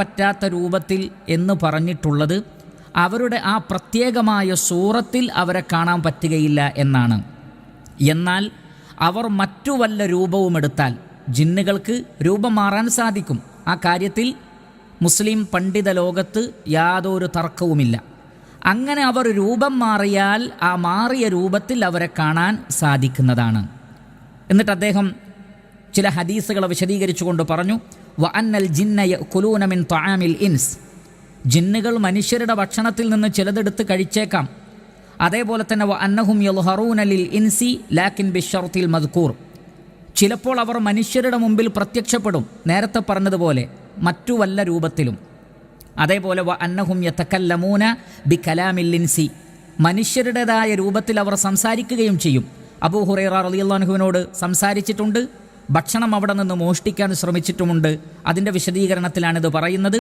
പറ്റാത്ത രൂപത്തിൽ എന്ന് പറഞ്ഞിട്ടുള്ളത് അവരുടെ ആ പ്രത്യേകമായ സൂറത്തിൽ അവരെ കാണാൻ പറ്റുകയില്ല എന്നാണ്. എന്നാൽ അവർ മറ്റു വല്ല രൂപവും എടുത്താൽ ജിന്നുകൾക്ക് രൂപം മാറാൻ സാധിക്കും. ആ കാര്യത്തിൽ മുസ്ലിം പണ്ഡിത ലോകത്ത് യാതൊരു തർക്കവുമില്ല. അങ്ങനെ അവർ രൂപം മാറിയാൽ ആ മാറിയ രൂപത്തിൽ അവരെ കാണാൻ സാധിക്കുന്നതാണ്. എന്നിട്ട് അദ്ദേഹം ചില ഹദീസുകളെ വിശദീകരിച്ചുകൊണ്ട് പറഞ്ഞു, വ അന്നൽ ജിന്ന യഅ്കുലൂന മിൻ തആമിൽ ഇൻസ്, ജിന്നുകൾ മനുഷ്യരുടെ ഭക്ഷണത്തിൽ നിന്ന് ചിലതെടുത്ത് കഴിച്ചേക്കാം. അതേപോലെ തന്നെ വ അന്നഹും യൽഹറൂന ലിൽ ഇൻസി ലാകിൻ ബിശ്ശർത്തിൽ മദ്കൂർ, ചിലപ്പോൾ അവർ മനുഷ്യരുടെ മുമ്പിൽ പ്രത്യക്ഷപ്പെടും, നേരത്തെ പറഞ്ഞതുപോലെ മറ്റു വല്ല രൂപത്തിലും. അതേപോലെ വ അന്നഹും യതകല്ലമൂന ബികലാമിൽ ഇൻസി, മനുഷ്യരുടേതായ രൂപത്തിൽ അവർ സംസാരിക്കുകയും ചെയ്യും. അബൂ ഹുറൈറ റളിയല്ലാഹു അൻഹുവിനോട് സംസാരിച്ചിട്ടുണ്ട്, ഭക്ഷണം അവിടെ നിന്ന് മോഷ്ടിക്കാൻ ശ്രമിച്ചിട്ടുമുണ്ട്. അതിൻ്റെ വിശദീകരണത്തിലാണിത് പറയുന്നത്.